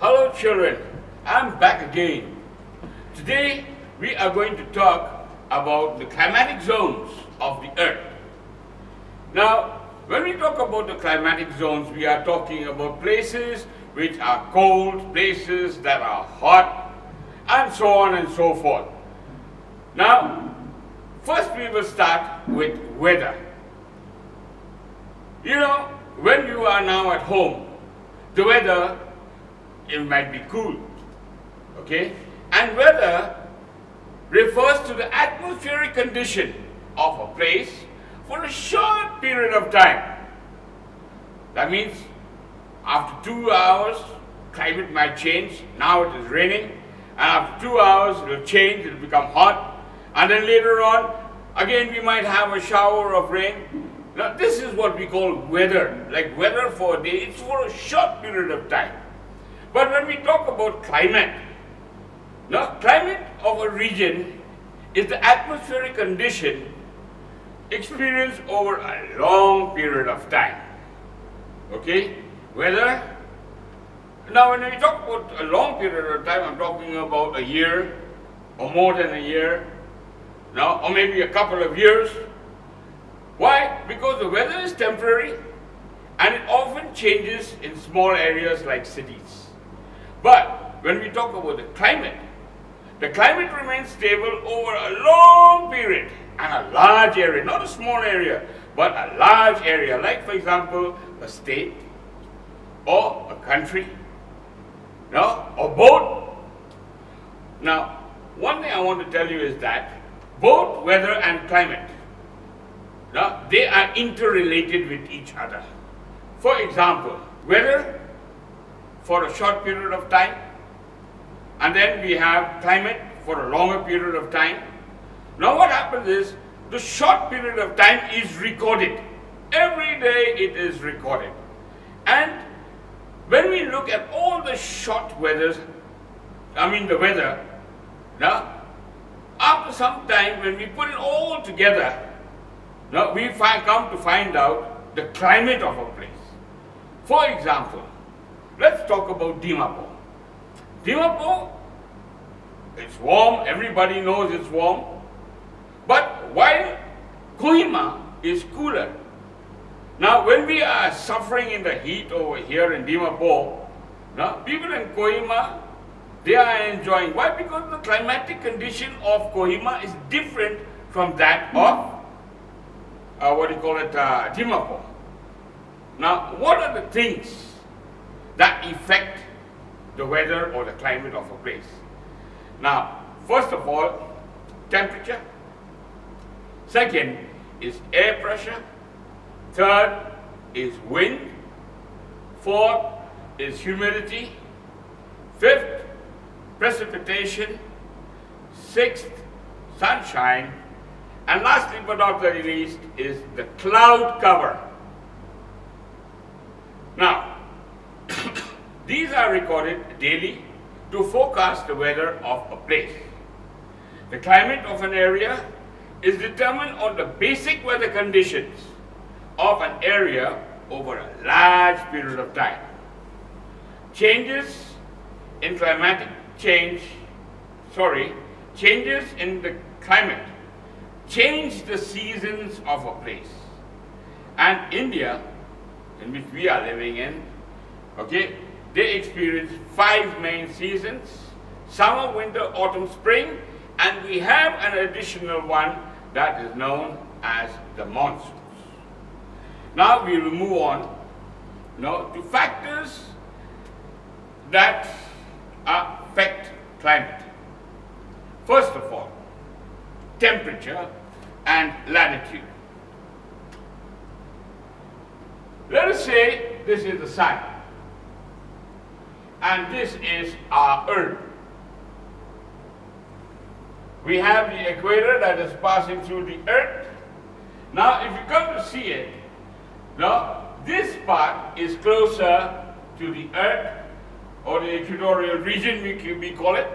Hello children, I'm back again. Today we are going to talk about the climatic zones of the earth. Now, when we talk about the climatic zones, we are talking about places which are cold, places that are hot, and so on and so forth. Now, first we will start with weather. You know, when you are now at home, the weather, it might be cool, okay? And weather refers to the atmospheric condition of a place for a short period of time. That means after 2 hours, climate might change. Now it is raining, and after 2 hours it will change, it will become hot, and then later on, again we might have a shower of rain. Now this is what we call weather, like weather for a day, it's for a short period of time. But when we talk about climate, now climate of a region is the atmospheric condition experienced over a long period of time. Okay? Weather. Now when we talk about a long period of time, I'm talking about a year or more than a year, now, or maybe a couple of years. Why? Because the weather is temporary and it often changes in small areas like cities. But when we talk about the climate remains stable over a long period and a large area, not a small area, but a large area, like for example, a state or a country, or both. Now, one thing I want to tell you is that both weather and climate, they are interrelated with each other. For example, weather for a short period of time, and then we have climate for a longer period of time. Now what happens is, the short period of time is recorded. Every day it is recorded. And when we look at all the short weathers, the weather, after some time when we put it all together, we come to find out the climate of a place. For example, let's talk about Dimapur. Dimapur, it's warm, everybody knows it's warm. But while Kohima is cooler. Now when we are suffering in the heat over here in Dimapur, people in Kohima, they are enjoying. Why? Because the climatic condition of Kohima is different from that of Dimapur. Now, what are the things that affect the weather or the climate of a place? Now, first of all, temperature. Second is air pressure. Third is wind. Fourth is humidity. Fifth, precipitation. Sixth, sunshine. And lastly but not the least is the cloud cover. Now, these are recorded daily to forecast the weather of a place. The climate of an area is determined on the basic weather conditions of an area over a large period of time. Changes in the climate change the seasons of a place. And India, in which we are living in, they experience 5 main seasons: summer, winter, autumn, spring, and we have an additional one that is known as the monsoons. Now we will move on to factors that affect climate. First of all, temperature and latitude. Let us say this is the sun and this is our earth. We have the equator that is passing through the earth. Now if you come to see it, this part is closer to the earth, or the equatorial region we call it.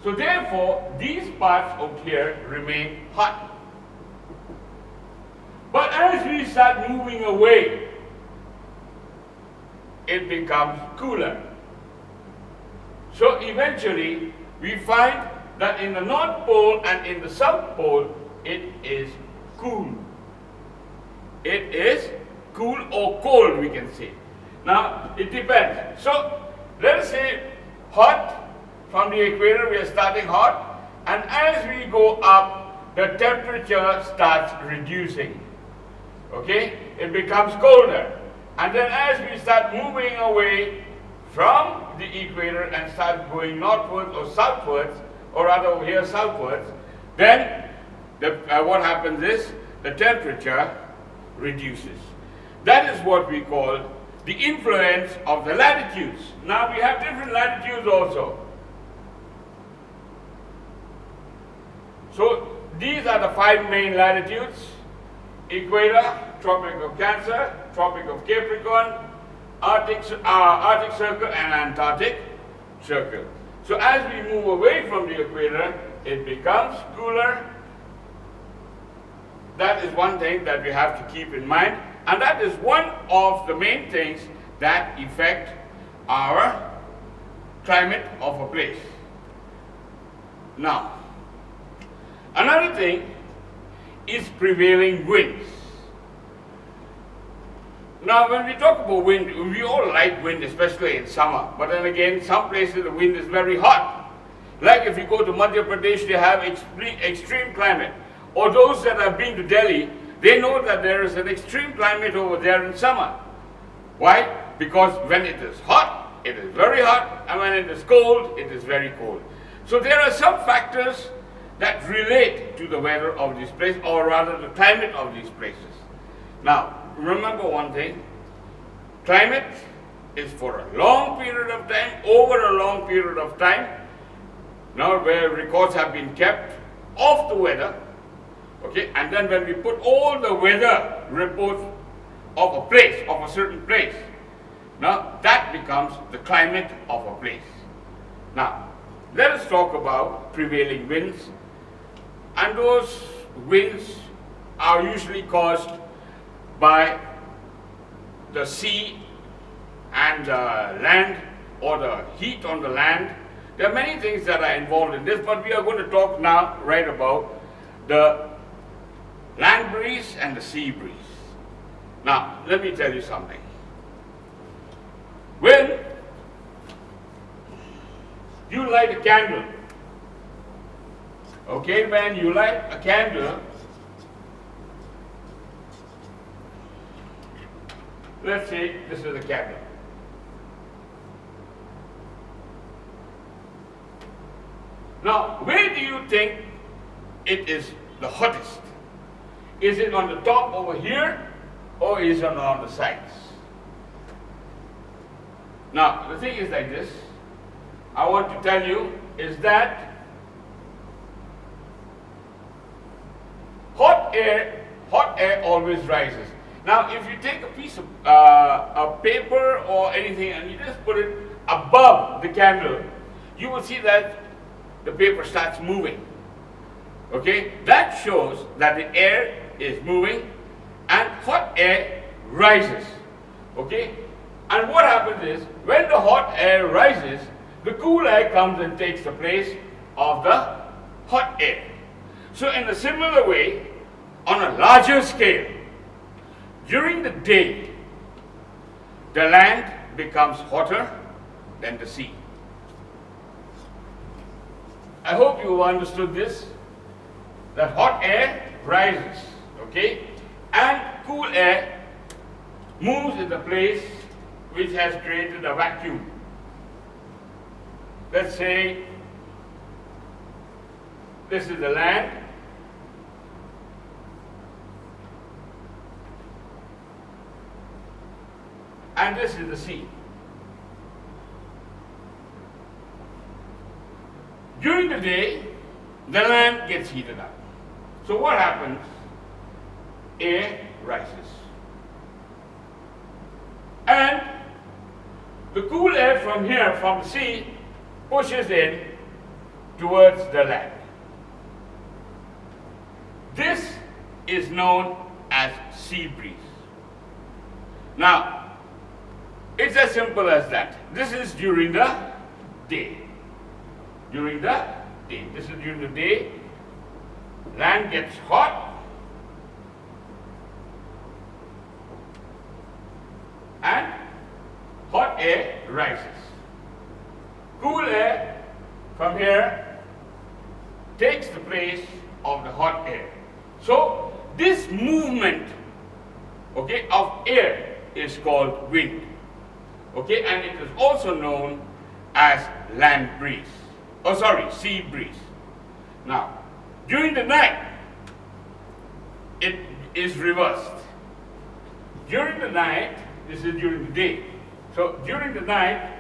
So therefore these parts over here remain hot. But as we start moving away, it becomes cooler. So eventually we find that in the North Pole and in the South Pole it is cool. It is cool or cold, we can say. Now it depends. So let us say hot, from the equator we are starting hot, and as we go up the temperature starts reducing. Okay, it becomes colder, and then as we start moving away from the equator and start going northwards or southwards, or rather over here southwards, then what happens is the temperature reduces. That is what we call the influence of the latitudes. Now we have different latitudes also. So these are the 5 main latitudes: Equator, Tropic of Cancer, Tropic of Capricorn, Arctic Circle and Antarctic Circle. So as we move away from the equator, it becomes cooler. That is one thing that we have to keep in mind, and that is one of the main things that affect our climate of a place. Now, another thing is prevailing winds. Now, when we talk about wind, we all like wind, especially in summer. But then again, some places the wind is very hot. Like if you go to Madhya Pradesh, they have extreme climate. Or those that have been to Delhi, they know that there is an extreme climate over there in summer. Why? Because when it is hot, it is very hot, and when it is cold, it is very cold. So there are some factors that relate to the weather of this place, or rather the climate of these places. Now, remember one thing: climate is for a long period of time, over a long period of time. Now, where records have been kept of the weather, okay, and then when we put all the weather reports of a place, of a certain place, now that becomes the climate of a place. Now, let us talk about prevailing winds, and those winds are usually caused by the sea and land, or the heat on the land. There are many things that are involved in this, but we are going to talk now right about the land breeze and the sea breeze. Now, let me tell you something. When you light a candle, okay, when you light a candle, let's say this is a candle. Now, where do you think it is the hottest? Is it on the top over here, or is it on the sides? Now, the thing is like this. I want to tell you is that hot air always rises. Now, if you take a piece of a paper or anything and you just put it above the candle, you will see that the paper starts moving. Okay? That shows that the air is moving and hot air rises. Okay? And what happens is, when the hot air rises, the cool air comes and takes the place of the hot air. So in a similar way, on a larger scale, during the day, the land becomes hotter than the sea. I hope you understood this, that hot air rises, okay, and cool air moves in the place which has created a vacuum. Let's say this is the land, and this is the sea. During the day, the land gets heated up. So what happens? Air rises. And the cool air from here, from the sea, pushes in towards the land. This is known as sea breeze. Now, it's as simple as that. This is during the day. during the day. This is during the day. Land gets hot and hot air rises. Cool air from here takes the place of the hot air. So this movement, okay, of air is called wind. Okay, and it is also known as land breeze. Oh, sorry, sea breeze. Now, during the night, it is reversed. During the night, this is during the day. So during the night,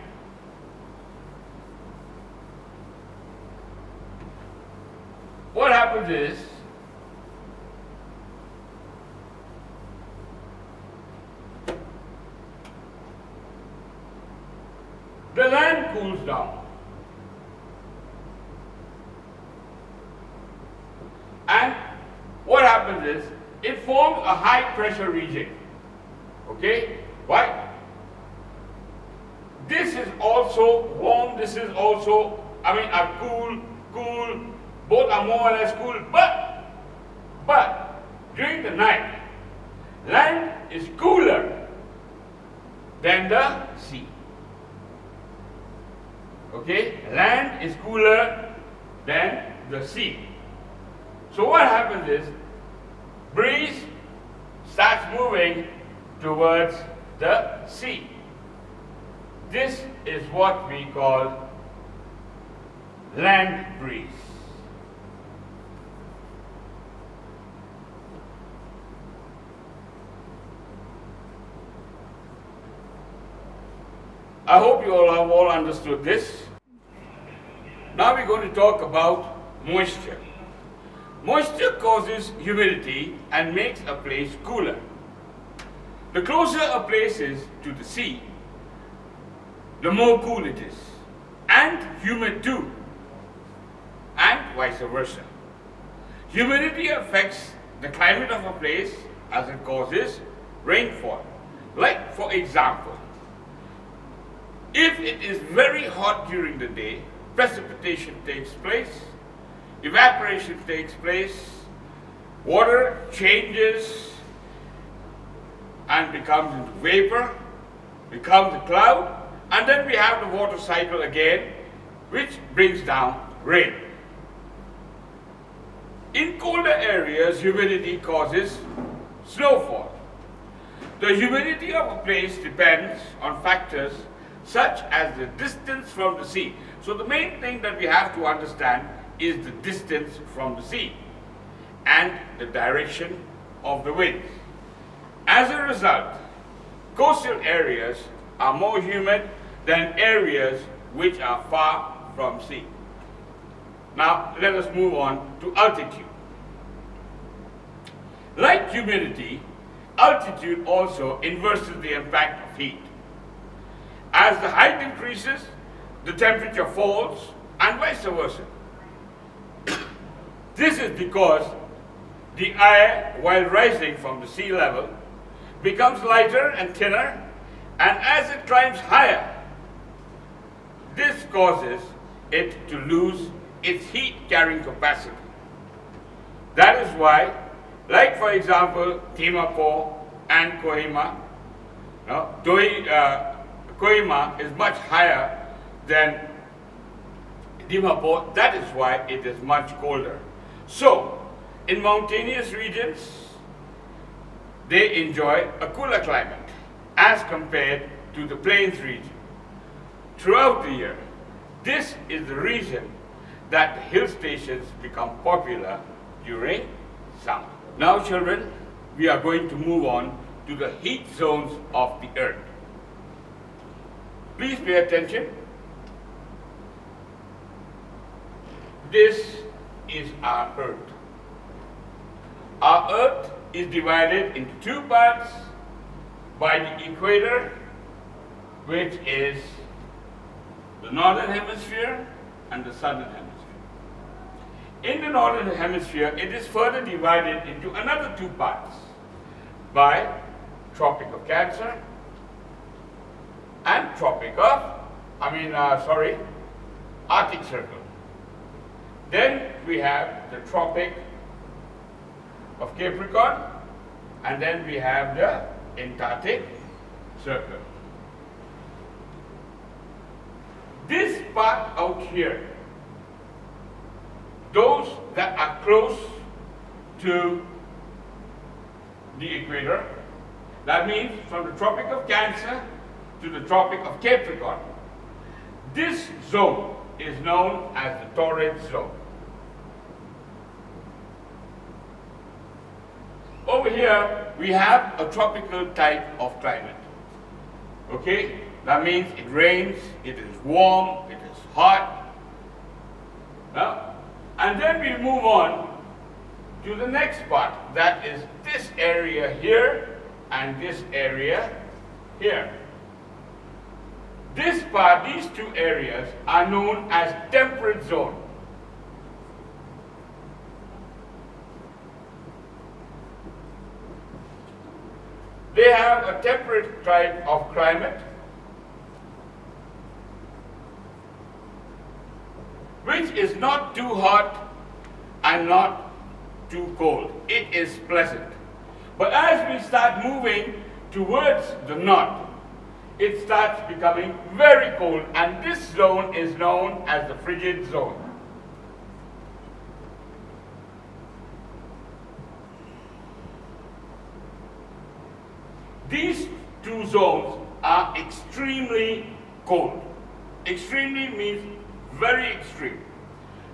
what happens is, the land cools down. And what happens is, it forms a high pressure region. Okay? Why? This is also warm, this is also, are cool, both are more or less cool, but during the night, land is cooler than the sea. Okay? Land is cooler than the sea. So what happens is, breeze starts moving towards the sea. This is what we call land breeze. I hope you all have understood this. Now we're going to talk about moisture. Moisture causes humidity and makes a place cooler. The closer a place is to the sea, the more cool it is, and humid too, and vice versa. Humidity affects the climate of a place as it causes rainfall. Like, for example, if it is very hot during the day, precipitation takes place, evaporation takes place, water changes and becomes into vapor, becomes a cloud, and then we have the water cycle again, which brings down rain. In colder areas, humidity causes snowfall. The humidity of a place depends on factors such as the distance from the sea. So the main thing that we have to understand is the distance from the sea and the direction of the winds. As a result, coastal areas are more humid than areas which are far from sea. Now let us move on to altitude. Like humidity, altitude also inverses the impact of heat. As the height increases, the temperature falls, and vice versa. This is because the air, while rising from the sea level, becomes lighter and thinner, and as it climbs higher, this causes it to lose its heat carrying capacity. That is why, like for example, Dimapur and Kohima, Kohima is much higher than Dimapur. That is why it is much colder. So, in mountainous regions, they enjoy a cooler climate as compared to the plains region throughout the year. This is the reason that the hill stations become popular during summer. Now children, we are going to move on to the heat zones of the earth. Please pay attention. This is our earth. Our earth is divided into two parts by the equator, which is the northern hemisphere and the southern hemisphere. In the northern hemisphere, it is further divided into another two parts by Tropic of Cancer and Arctic Circle. Then we have the Tropic of Capricorn, and then we have the Antarctic Circle. This part out here, those that are close to the equator, that means from the Tropic of Cancer to the Tropic of Capricorn, this zone is known as the torrid zone. Over here, we have a tropical type of climate. Okay? That means it rains, it is warm, it is hot. And then we move on to the next part. That is this area here and this area here. This part, these two areas, are known as temperate zone. They have a temperate type of climate, which is not too hot and not too cold. It is pleasant. But as we start moving towards the north, it starts becoming very cold, and this zone is known as the frigid zone. These two zones are extremely cold. Extremely means very extreme.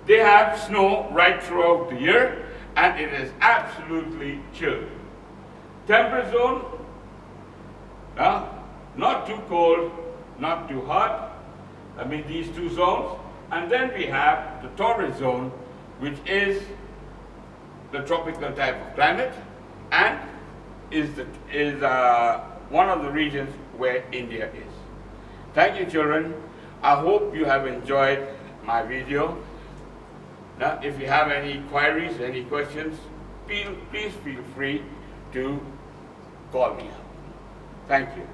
They have snow right throughout the year, and it is absolutely chilled. Temperate zone, not too cold, not too hot. I mean these two zones. And then we have the torrid zone, which is the tropical type of climate, and is one of the regions where India is. Thank you, children. I hope you have enjoyed my video. Now, if you have any queries, any questions, please feel free to call me. Thank you.